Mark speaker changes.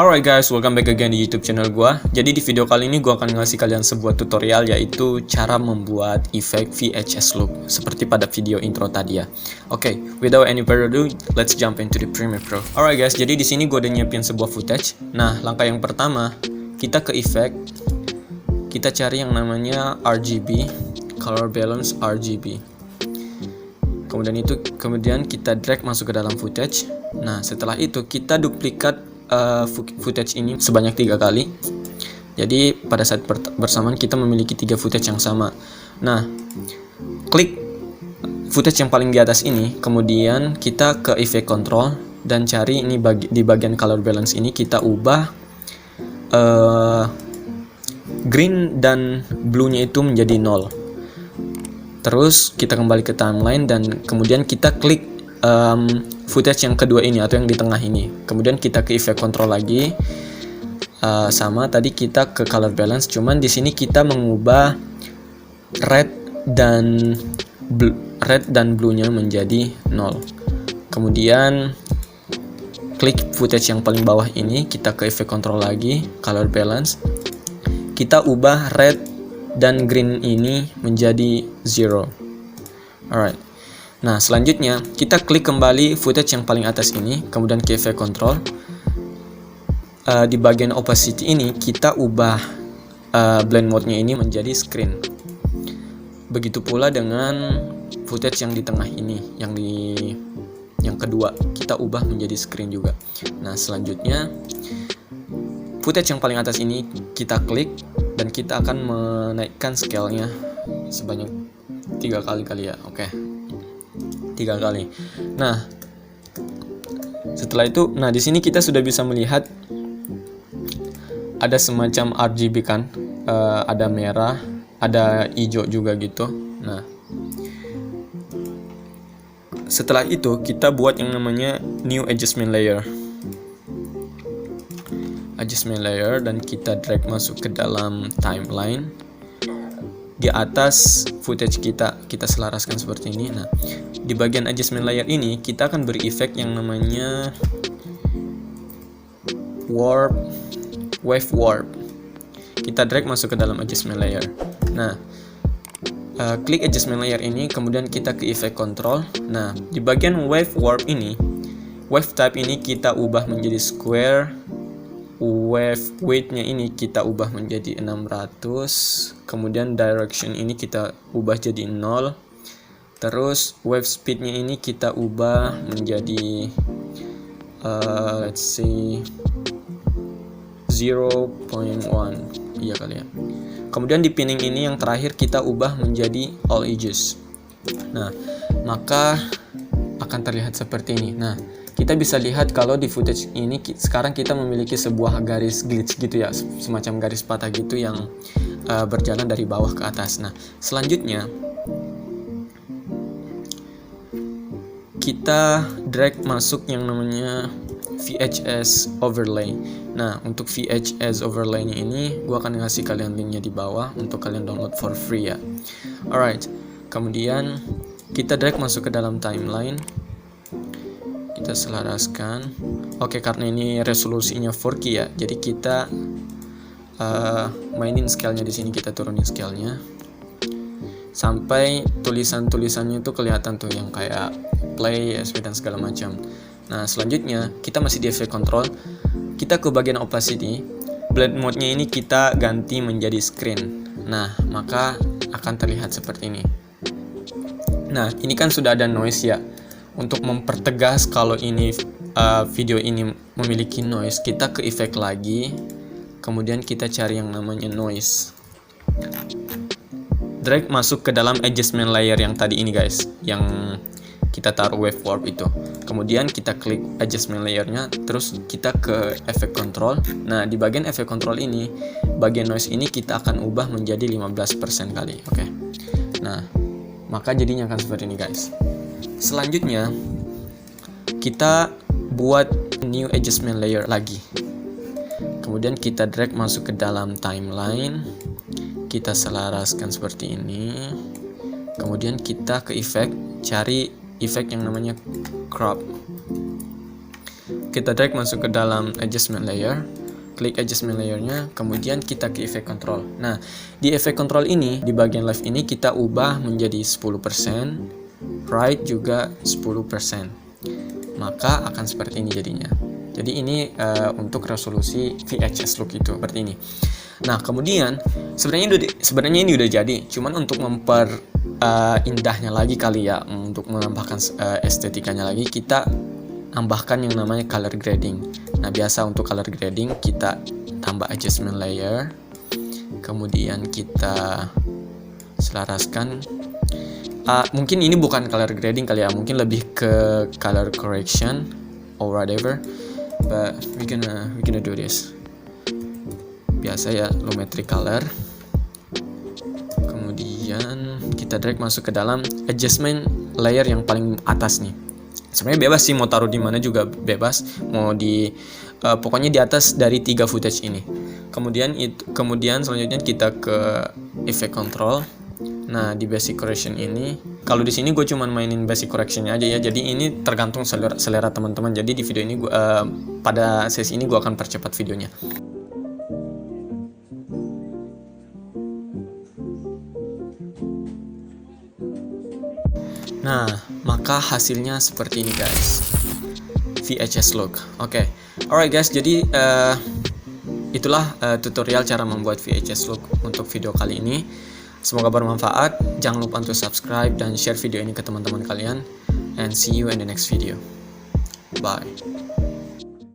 Speaker 1: Alright guys, welcome back again di YouTube channel gua. Jadi di video kali ini gua akan ngasih kalian sebuah tutorial, yaitu cara membuat efek VHS loop seperti pada video intro tadi ya. Oke, without any further ado, let's jump into the Premiere Pro. Alright guys, jadi di sini gua udah nyiapin sebuah footage. Nah, langkah yang pertama, kita ke efek, kita cari yang namanya RGB, color balance RGB. Kemudian kita drag masuk ke dalam footage. Nah, setelah itu kita duplikat footage ini sebanyak 3 kali. Jadi pada saat bersamaan kita memiliki 3 footage yang sama. Nah, klik footage yang paling di atas ini, kemudian kita ke effect control dan cari ini di bagian color balance ini kita ubah green dan blue-nya itu menjadi 0. Terus kita kembali ke timeline dan kemudian kita klik footage yang kedua ini atau yang di tengah ini. Kemudian kita ke effect control lagi, sama tadi kita ke color balance, cuman di sini kita mengubah red dan blue-nya menjadi 0. Kemudian klik footage yang paling bawah ini, kita ke effect control lagi, color balance, kita ubah red dan green ini menjadi 0. Alright. Nah, selanjutnya kita klik kembali footage yang paling atas ini, kemudian ke effect control. Di bagian opacity ini kita ubah blend mode-nya ini menjadi screen. Begitu pula dengan footage yang di tengah ini, yang kedua kita ubah menjadi screen juga. Nah, selanjutnya footage yang paling atas ini kita klik dan kita akan menaikkan scale-nya sebanyak 3 kali ya. Oke. 3 kali. Nah, setelah itu, di sini kita sudah bisa melihat ada semacam RGB kan, ada merah, ada hijau juga gitu. Nah, setelah itu kita buat yang namanya new adjustment layer. Dan kita drag masuk ke dalam timeline. Di atas footage kita selaraskan seperti ini. Nah, di bagian adjustment layer ini kita akan beri efek yang namanya wave warp. Kita drag masuk ke dalam adjustment layer. Nah, klik adjustment layer ini, kemudian kita ke effect control. Nah, di bagian wave warp ini, wave type ini kita ubah menjadi square. Wave weight-nya ini kita ubah menjadi 600. Kemudian direction ini kita ubah jadi 0. Terus wave speed-nya ini kita ubah menjadi let's say 0.1. Iya kali ya. Kemudian di pinning ini yang terakhir kita ubah menjadi all edges. Nah, maka akan terlihat seperti ini. Nah, kita bisa lihat kalau di footage ini sekarang kita memiliki sebuah garis glitch gitu ya, semacam garis patah gitu yang berjalan dari bawah ke atas. Nah, selanjutnya kita drag masuk yang namanya VHS overlay. Nah, untuk VHS overlay-nya ini gua akan ngasih kalian linknya di bawah untuk kalian download for free ya. Alright, kemudian kita drag masuk ke dalam timeline, kita selaraskan. Oke, karena ini resolusinya 4K ya, jadi kita mainin scale-nya di sini, kita turunin scale-nya sampai tulisannya itu kelihatan tuh yang kayak play, SP dan segala macam. Nah, selanjutnya kita masih di effect control, kita ke bagian opacity, blend mode-nya ini kita ganti menjadi screen. Nah, maka akan terlihat seperti ini. Nah, ini kan sudah ada noise ya. Untuk mempertegas kalau ini video ini memiliki noise, kita ke effect lagi, kemudian kita cari yang namanya noise. Drag masuk ke dalam adjustment layer yang tadi ini guys, yang kita taruh wave warp itu. Kemudian kita klik adjustment layernya, terus kita ke effect control. Nah, di bagian effect control ini, bagian noise ini kita akan ubah menjadi 15% kali. Oke. Nah, maka jadinya akan seperti ini guys. Selanjutnya kita buat new adjustment layer lagi. Kemudian kita drag masuk ke dalam timeline, kita selaraskan seperti ini. Kemudian kita ke effect, cari effect yang namanya crop. kita drag masuk ke dalam adjustment layer, klik adjustment layernya, kemudian kita ke effect control. Nah, di effect control ini, di bagian left ini kita ubah menjadi 10%, right juga 10%. Maka akan seperti ini jadinya. Jadi ini untuk resolusi VHS look itu seperti ini. Nah, kemudian sebenarnya ini udah jadi, cuman untuk indahnya lagi kali ya, untuk menambahkan estetikanya lagi, kita tambahkan yang namanya color grading. Nah, biasa untuk color grading kita tambah adjustment layer, kemudian kita selaraskan. Mungkin ini bukan color grading kali ya, mungkin lebih ke color correction or whatever, but we gonna do this. Biasa ya, Lumetri color. Kemudian kita drag masuk ke dalam adjustment layer yang paling atas nih. Sebenarnya bebas sih mau taruh di mana juga bebas, mau di pokoknya di atas dari 3 footage ini. Kemudian selanjutnya kita ke effect control. Nah, di basic correction ini, kalau di sini gue cuma mainin basic correctionnya aja ya. Jadi ini tergantung selera teman-teman. Jadi di video ini pada sesi ini gue akan percepat videonya. Nah, maka hasilnya seperti ini guys, VHS look. Oke, alright guys, jadi itulah tutorial cara membuat VHS look untuk video kali ini. Semoga bermanfaat. Jangan lupa untuk subscribe dan share video ini ke teman-teman kalian. And see you in the next video. Bye.